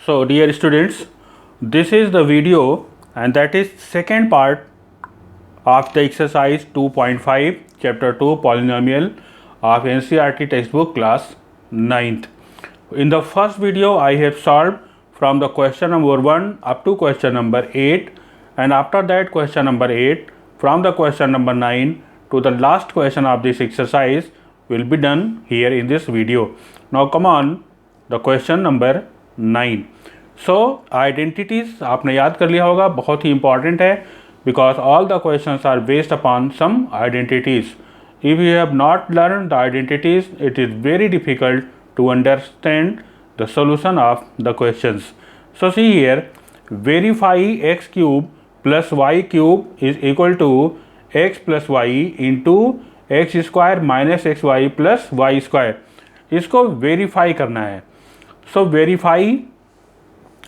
So dear students, this is the video and that is second part of the exercise 2.5 chapter 2 polynomial of NCERT textbook class 9th. In the first video I have solved from the question number 1 up to question number 8, and after that question number 8 from the question number 9 to the last question of this exercise will be done here in this video. Now come on, the question number 9. So identities आपने याद कर लिया होगा, बहुत ही important है because all the questions are based upon some identities. If you have not learned the identities, it is very difficult to understand the solution of the questions. So see here, verify x cube plus y cube is equal to x plus y into x square minus xy plus y square. इसको verify करना है. सो verify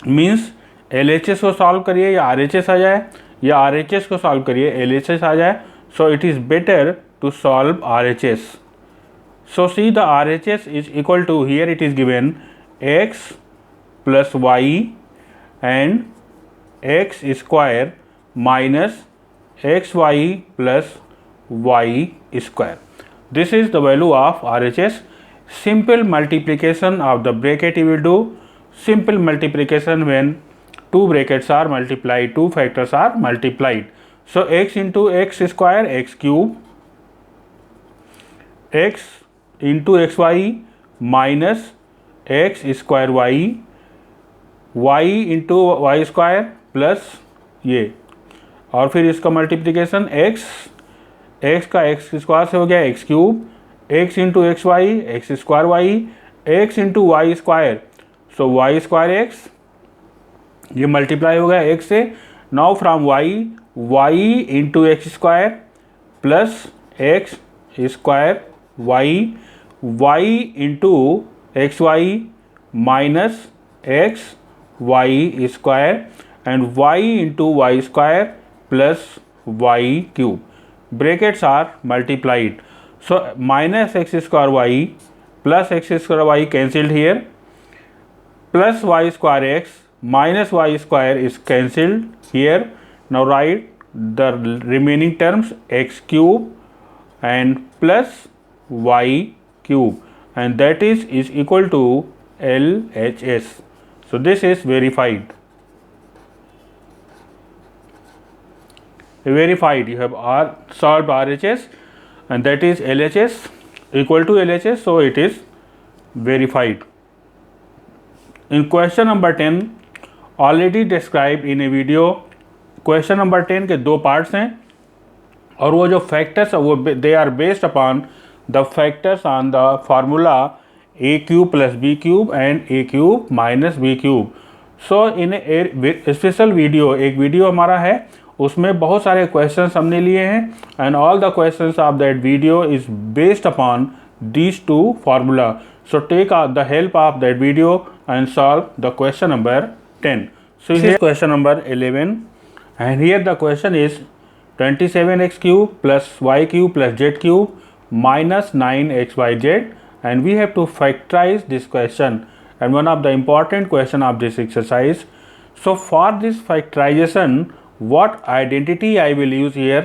means LHS को solve करिए या RHS आ जाए, या RHS को solve करिए LHS आ जाए. So it is better to solve RHS. So see, the RHS is equal to, here it is given x plus y and x square minus xy plus y square. This is the value of RHS. Simple multiplication of the bracket you will do. Simple multiplication when two brackets are multiplied, two factors are multiplied. So x into x square x cube, x into xy minus x square y, y into y square plus ये, और फिर इसका multiplication x का x square से हो गया x cube, x into x y x square y, x into y square, so y square x, ये multiply हो गया x से. Now from y into x square plus x square y into x y minus x y square and y into y square plus y cube. Brackets are multiplied. So minus x square y plus x square y cancelled here, plus y square x minus y square is cancelled here. Now write the remaining terms x cube and plus y cube, and that is equal to LHS. So this is verified. Verified. You have solved RHS and that is LHS equal to LHS. So it is verified. In question number 10 already describe in A video. Question number 10 के दो parts हैं और वो जो factors है वो they are based upon the factors on the formula a cube plus b cube and a cube minus b cube. So in special video, एक video हमारा है उसमें बहुत सारे क्वेश्चंस हमने लिए हैं and all the questions of that video is based upon these two formula. So take the help of that video and solve the question number 10. So here is question number 11 and here the question is 27x cube plus y cube plus z cube minus 9xyz, and we have to factorize this question and one of the important question of this exercise. So for this factorization, what identity I will use here,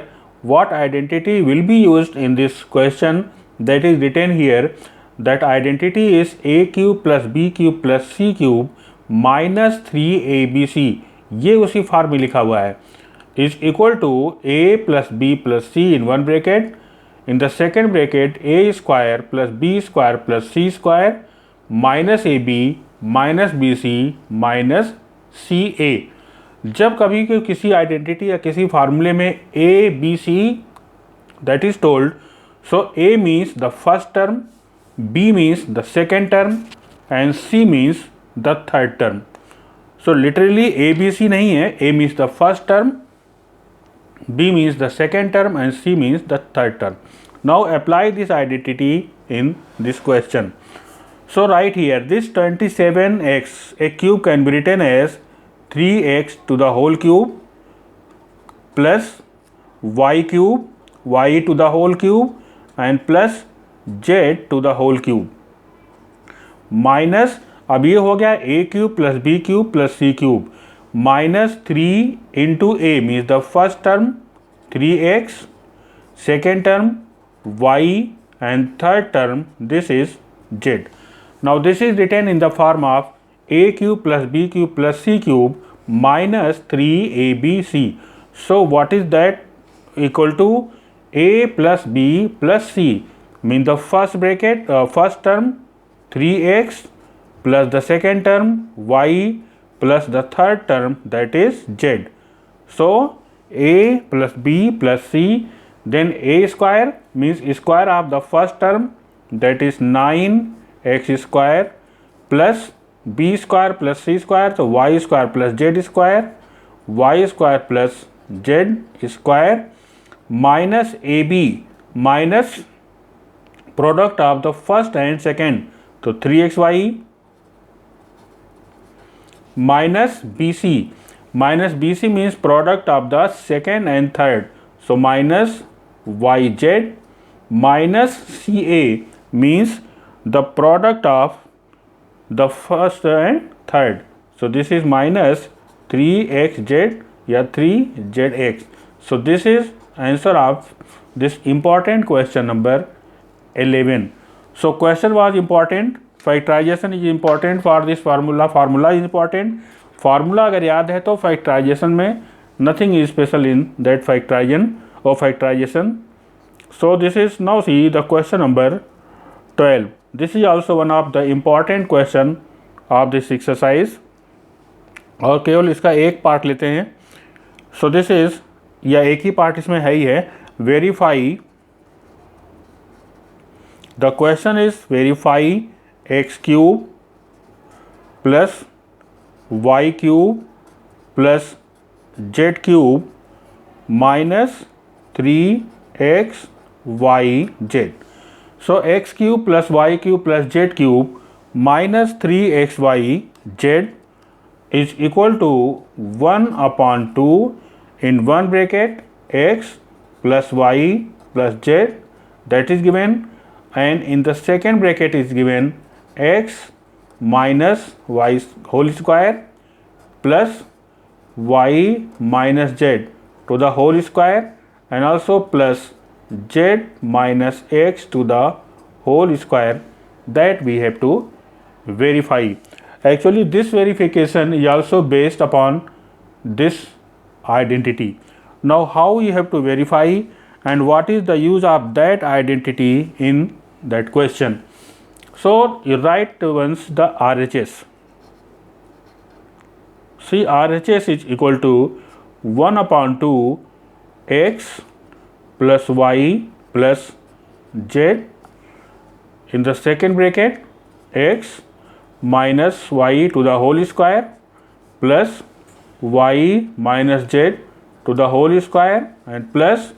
what identity will be used in this question, that is written here. That identity is a cube plus b cube plus c cube minus 3abc, ये उसी form में लिखा हुआ है, is equal to a plus b plus c in one bracket, in the second bracket a square plus b square plus c square minus a b minus b c minus c a. जब कभी किसी identity या किसी फार्मूले में a b c that is told, so a means the first term, b means the second term and c means the third term. So literally A B C नहीं है, A means the first term, B means the second term and C means the third term. Now apply this identity in this question. So right here this 27x, a cube can be written as 3x to the whole cube plus y cube, y to the whole cube and plus z to the whole cube minus, अब ये हो गया a cube plus b cube plus c cube minus 3 into a means the first term 3x, second term y, and third term this is z. Now this is written in the form of a cube plus b cube plus c cube minus 3abc. So what is that? Equal to a plus b plus c, mean the first bracket first term 3x plus the second term y plus the third term that is z. So a plus b plus c, then a square means square of the first term that is 9x square plus b square plus c square, so y square plus z square, y square plus z square minus ab minus product of the first and second, so 3xy minus bc means product of the second and third, so minus yz minus ca means the product of the first and third, so this is minus 3xz या 3zx. So this is answer of this important question number 11. So question was important, factorization is important for this formula, formula is important. Formula अगर याद है तो factorization में nothing is special in that factorization और factorization. So this is now see the question number 12. This is also one of the important question of this exercise और केवल इसका एक पार्ट लेते हैं. सो दिस इज या एक ही पार्ट इसमें है ही है. Verify the question is verify x cube plus y cube plus z cube minus 3x y z. So x cube plus y cube plus z cube minus 3x y z is equal to 1 upon 2 in one bracket x plus y plus z, that is given, and in the second bracket is given x minus y whole square plus y minus z to the whole square and also plus z minus x to the whole square that we have to verify. Actually this verification is also based upon this identity. Now how you have to verify and what is the use of that identity in that question. So you write once the RHS. See, RHS is equal to 1 upon 2 x plus y plus z in the second bracket x minus y to the whole square plus y minus z to the whole square and plus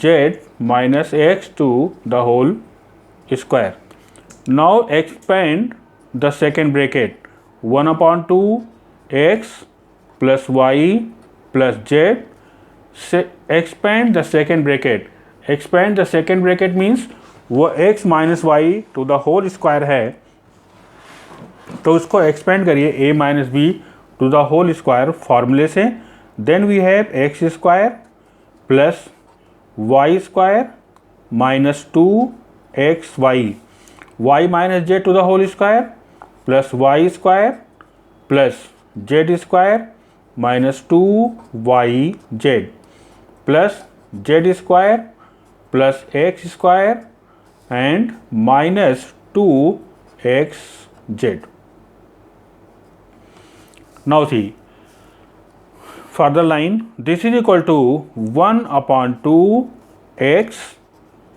z minus x to the whole square. Now expand the second bracket 1 upon 2 x plus y plus z. Expand the second bracket. Expand the second bracket means वो x minus y to the whole square है तो उसको expand करिए a minus b to the whole square फॉर्मूले से. Then we have x square plus y square minus 2xy, y minus z to the whole square plus y square plus z square minus 2yz plus z square plus x square and minus 2xz. Now see, further line, this is equal to 1 upon 2x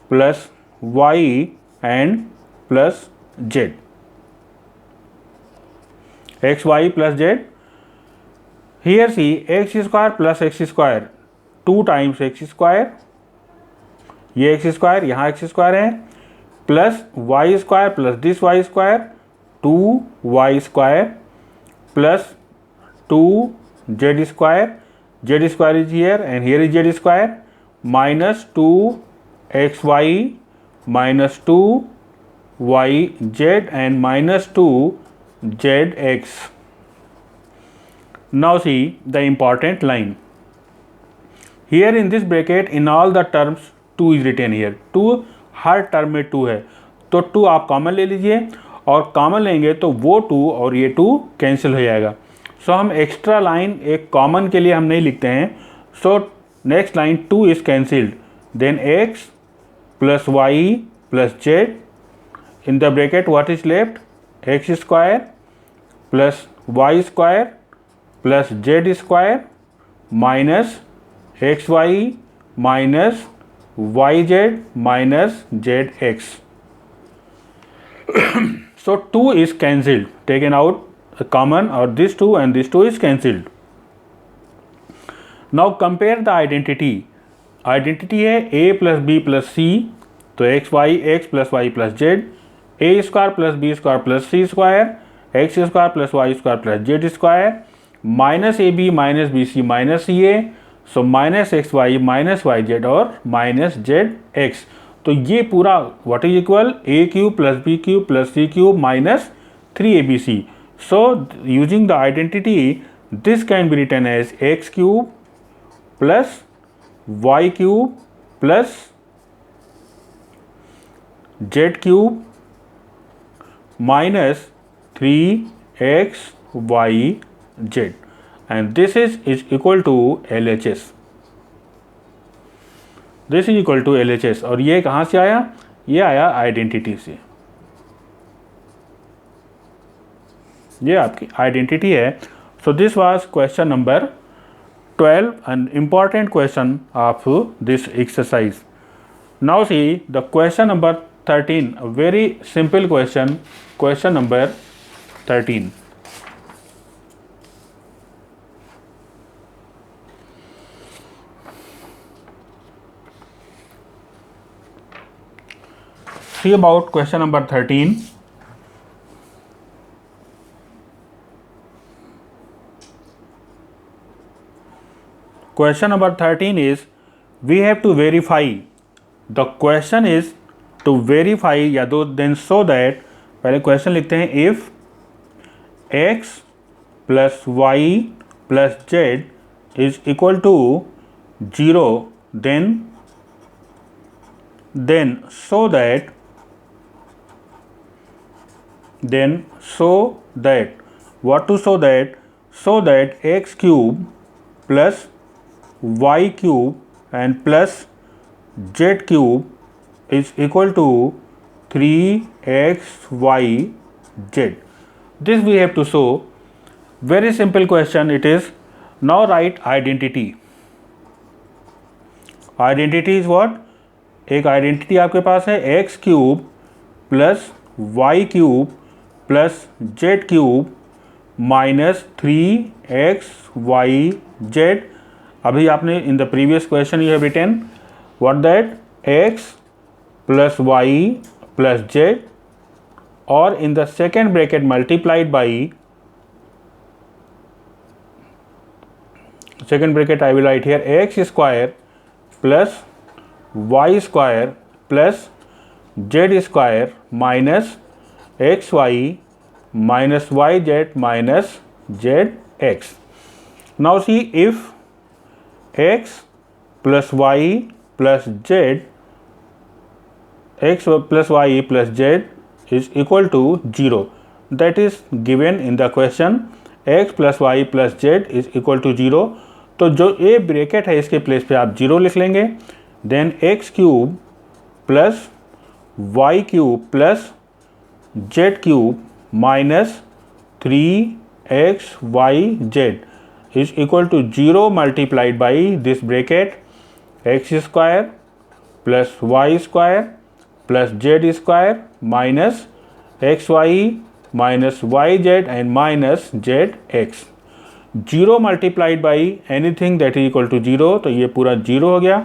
plus y and plus z. x y plus z. Here see x square plus x square 2 times x square, ये x square यहाँ x square है plus y square plus this y square 2y square plus 2z square. Z square is here and here is z square minus 2xy minus 2yz and minus 2 zx. Now see the important line. Here in this bracket in all the terms 2 is written here. 2 her term में 2 है, तो 2 आप common ले लीजिए, और common लेंगे तो वो 2 और ये 2 कैंसिल हो जाएगा. सो हम एक्स्ट्रा लाइन एक कॉमन के लिए हम नहीं लिखते हैं. So next line 2 is cancelled, then x plus y plus z. In the bracket what is left? X square plus y square plus z square minus x y minus y z minus z x. So 2 is cancelled, taken out a common, or this 2 and this 2 is cancelled. Now compare the identity. Identity है a plus b plus c, तो x plus y plus z, a square plus b square plus c square, x square plus y square plus z square, minus ab minus bc minus ca, so minus xy minus yz और minus zx. तो ये पूरा what is equal a cube plus b cube plus c cube minus 3abc. So using the identity this can be written as x cube plus y cube plus z cube minus 3xyz, and this is equal to LHS. This is equal to LHS. और ये कहाँ से आया? ये आया identity से. ये आपकी आइडेंटिटी है. So this was question number 12, an important question of this exercise. Now see the question number 13, very simple question. Question number 13. See about question number 13. Question number 13 is we have to verify. The question is to verify या तो then so that, पहले question लिखते हैं if x plus y plus z is equal to 0, then so that what to show that? So that x cube plus y cube and plus z cube is equal to 3xyz. This we have to show. Very simple question it is. Now write identity. Identity is what? एक identity आपके पास है x cube plus y cube plus z cube minus 3xyz. अभी आपने in the previous question you have written what that x plus y plus z, और in the second bracket multiplied by second bracket I will write here x square plus y square plus z square minus xy minus yz minus zx. Now see if x plus y plus z, x plus y plus z is equal to 0, that is given in the question. x plus y plus z is equal to 0. तो जो A bracket है इसके place पे आप 0 लिख लेंगे. Then x cube plus y cube plus z cube minus 3xyz is equal to 0 multiplied by this bracket x square plus y square plus z square minus x y minus y z and minus z x. 0 multiplied by anything that is equal to 0, तो ये पूरा 0 हो गया.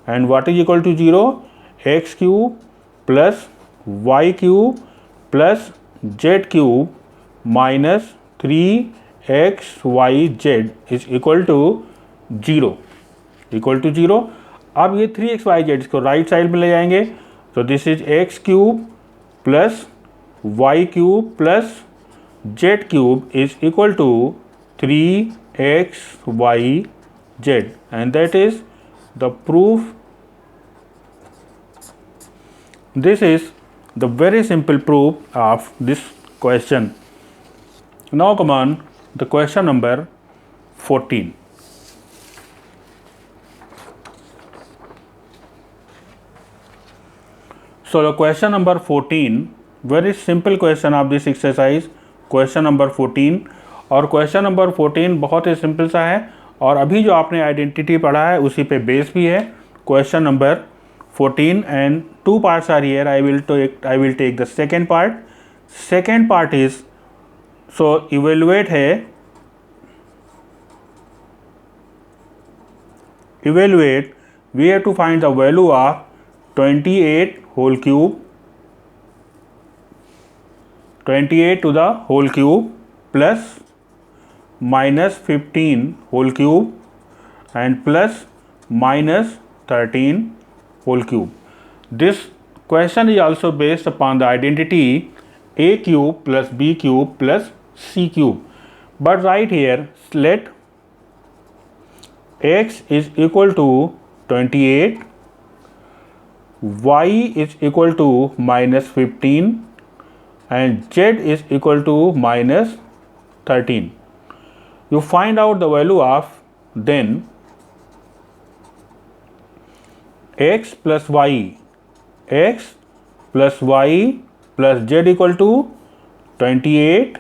And what is equal to 0? X cube plus y cube plus z cube minus 3xyz is equal to 0, इक्वल to 0. अब ये 3xyz इसको right side में ले जाएंगे, तो this is x cube plus y cube plus z cube is equal to 3xyz, and that is the proof. This is the very simple proof of this question. Now come on the question number 14. So the question number 14, very simple question of this exercise, question number 14. और question number 14 बहुत ही simple सा है और अभी जो आपने identity पढ़ा है उसी पे बेस भी है. Question number 14 and two parts are here. I will take the second part. Second part is, so evaluate है, evaluate, we have to find the value of 28 whole cube, 28 to the whole cube plus minus 15 whole cube and plus minus 13 whole cube. This question is also based upon the identity a cube plus b cube plus c cube. But right here, let x is equal to 28, y is equal to minus 15 and z is equal to minus 13. You find out the value of then x plus y plus z equal to 28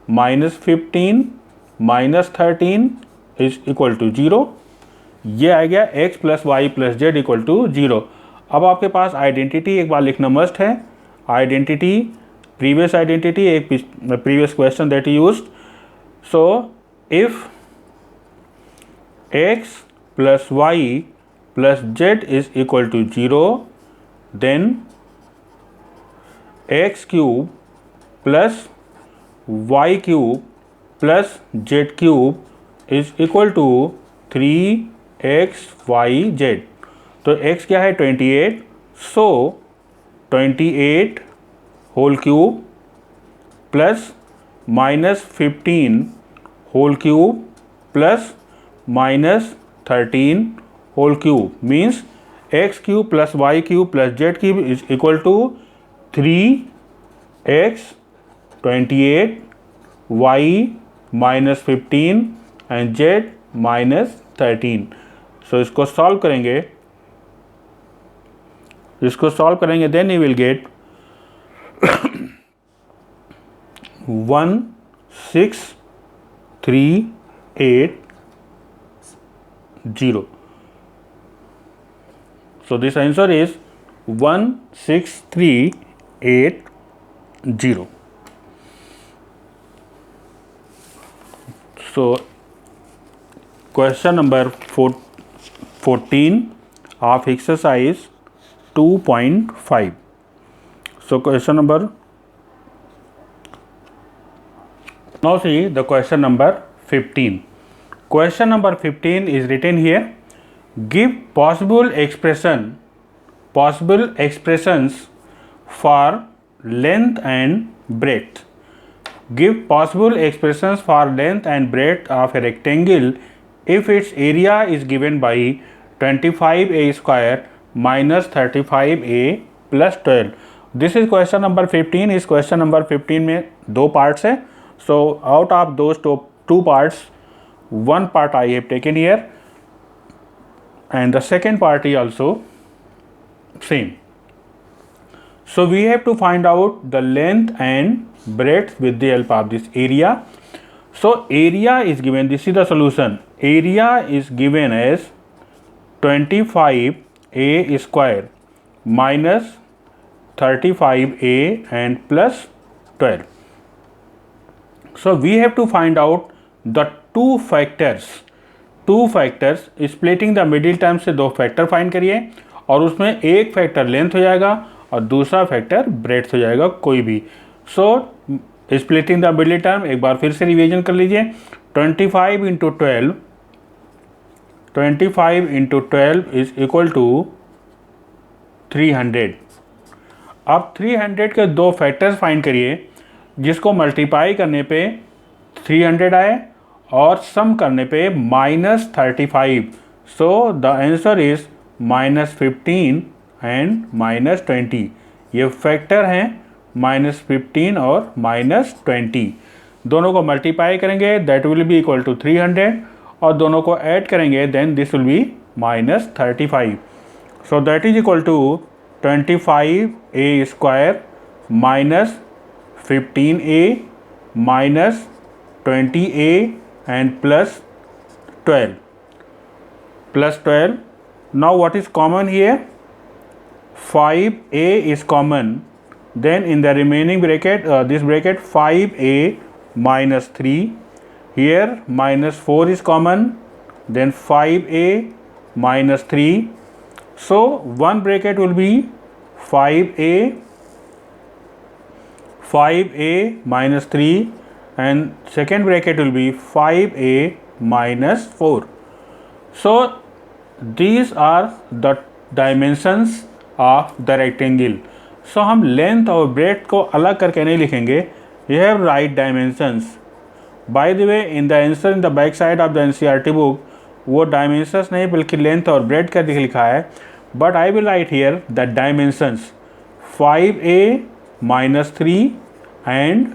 minus 15 minus 13 is equal to 0. ये आ गया x plus y plus z equal to 0. अब आपके पास identity एक बार लिखना must है. Identity, previous identity, एक previous question that used. So if x plus y plus z is equal to 0, then x cube plus y cube plus z cube is equal to 3xyz. तो x क्या है 28, so 28 whole cube plus minus 15 whole cube plus minus 13 whole cube means x cube plus y cube plus z cube is equal to 3x 28 y minus 15 and z minus 13. So इसको solve करेंगे then you will get 1638 So this answer is 16380. So question number 14 of exercise 2.5. So question number, now see the question number 15. Question number 15 is written here. Give possible expressions for length and breadth. Give possible expressions for length and breadth of a rectangle if its area is given by 25a square minus 35a plus 12. This is question number 15. इस question number 15 में दो parts है. So out of those two parts, one part I have taken here and the second part is also same. So we have to find out the length and breadth with the help of this area. So area is given, this is the solution. Area is given as 25a square minus 35a and plus 12. So we have to find out the two factors. Splitting the middle term से दो factor find करिए और उसमें एक factor length हो जाएगा और दूसरा फैक्टर ब्रेड्थ हो जाएगा कोई भी. सो स्प्लिटिंग द मिडिल टर्म एक बार फिर से रिवीजन कर लीजिए. 25 इंटू 12 इज इक्वल टू 300. अब 300 के दो फैक्टर्स फाइंड करिए. जिसको मल्टीप्लाई करने पे 300 आए और सम करने पे -35। So the answer is -15 and -20। ये फैक्टर हैं -15 और -20। दोनों को मल्टीप्लाई करेंगे that will be equal to 300 और दोनों को ऐड करेंगे then this will be -35। So that is equal to 25a square -15a -20a and +12. Now what is common here? 5a is common. Then in the remaining bracket, this bracket 5a -3. Here -4 is common. Then 5a -3. So one bracket will be 5a -3 and second bracket will be 5a -4. So these are the dimensions of the rectangle. So हम length और breath को अलग करके नहीं लिखेंगे. You have right dimensions. By the way, in the answer in the back side of the NCERT book, वो dimensions नहीं बल्कि लेंथ और ब्रेथ का लिखा है. But I will write here the dimensions 5a -3 and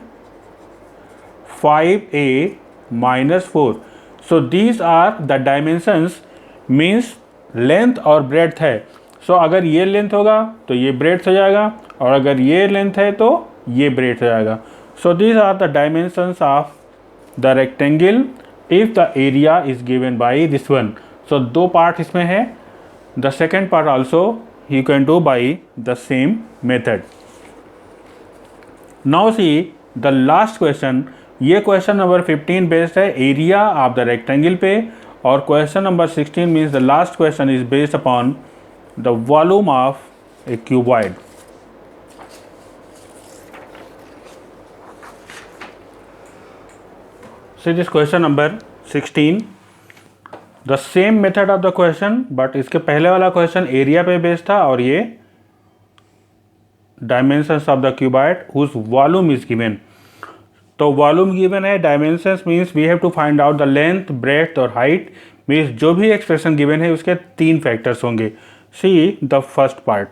5a -4. So these are the dimensions, means length और breath है. सो अगर ये लेंथ होगा तो ये ब्रेथ हो जाएगा और अगर ये लेंथ है तो ये ब्रेथ हो जाएगा. So these are the dimensions of the rectangle if the area is given by this one. So दो पार्ट इसमें है. The second part also you can do by the same method. Now see the last question. ये question number 15 based है area of the rectangle पे और question number 16 means the last question is based upon the volume of a cuboid. See this question number 16. The same method of the question, but इसके पहले वाला question area पे based था और ये dimensions of the cuboid whose volume is given. तो volume given है, dimensions means we have to find out the length, breadth और हाइट. मीन्स जो भी एक्सप्रेशन गिवन है उसके 3 फैक्टर्स होंगे. See the first part.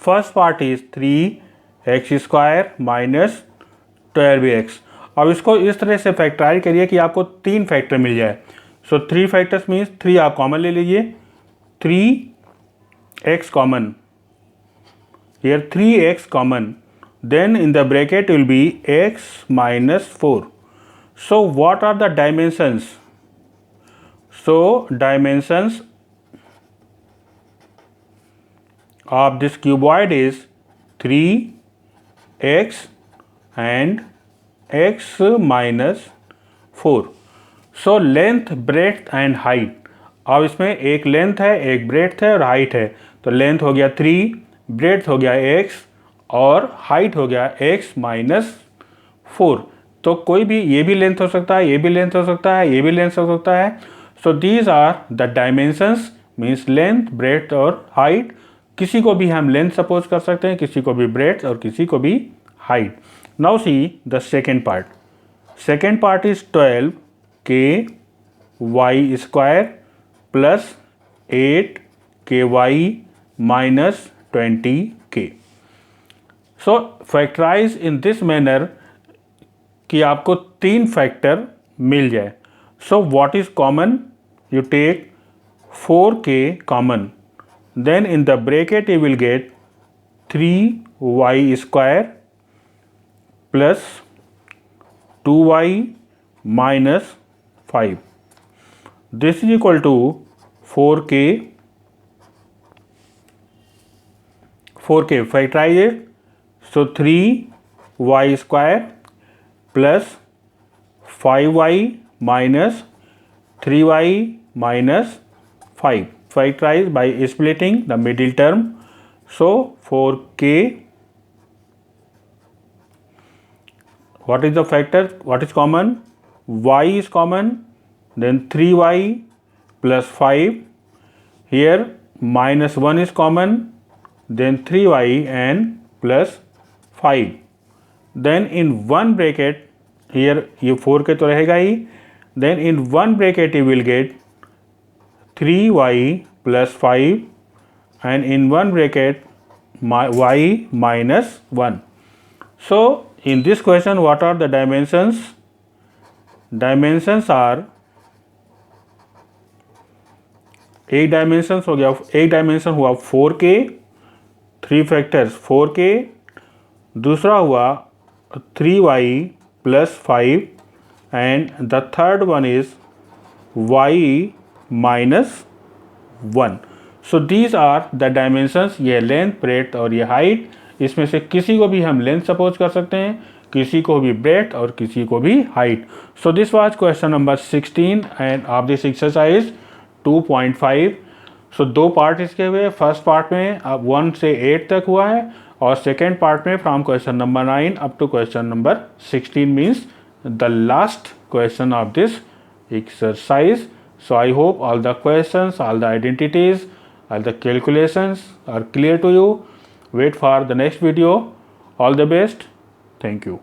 First part is 3x² -12x. अब इसको इस तरह से फैक्टराइज करिए कि आपको 3 फैक्टर मिल जाए. सो 3 फैक्टर्स मीन्स 3 आप कॉमन ले लीजिए. 3x common, here 3x common, then in the bracket will be x -4. So what are the dimensions? So dimensions of this cuboid is 3x and x -4. So length, breadth and height. अब इसमें एक length है, एक breath है और height है. तो length हो गया 3, ब्रेथ हो गया x और हाइट हो गया x -4. तो कोई भी ये भी लेंथ हो सकता है, ये भी लेंथ हो सकता है, ये भी लेंथ हो सकता है. So these are the dimensions, means length, breadth और हाइट. किसी को भी हम लेंथ सपोज कर सकते हैं, किसी को भी ब्रेथ और किसी को भी height. Now see the second part. Second part is 12ky² + 8ky -20k. So factorize in this manner कि आपको 3 फैक्टर मिल जाए. So what is common? You take 4k common, then in the bracket you will get 3y² + 2y -5. This is equal to 4k factorize it. So 3y² + 5y -3y -5. Factorize by splitting the middle term. So 4k. What is the factor? What is common? Y is common. Then 3y + 5. Here -1 is common. Then 3y and +5. Then in one bracket here ये 4 के तो रहेगा ही, then in one bracket you will get 3y plus 5 and in one bracket y minus 1. So in this question what are the dimensions? Dimensions are, एक dimension हो गया, एक dimension हुआ 4k 3 फैक्टर्स 4k, दूसरा हुआ 3y plus 5 and the third one is y minus 1. So these are the dimensions, ये length, breadth और ये हाइट, इसमें से किसी को भी हम लेंथ सपोज कर सकते हैं, किसी को भी ब्रेथ और किसी को भी height. So this was question number 16 end of this exercise 2.5. सो दो पार्ट इसके हुए. फर्स्ट पार्ट में अब 1 से 8 तक हुआ है और सेकेंड पार्ट में from question number 9 up to question number 16 means the last question of this exercise. So I hope all the questions, all the identities, all the calculations are clear to you. Wait for the next video. All the best. Thank you.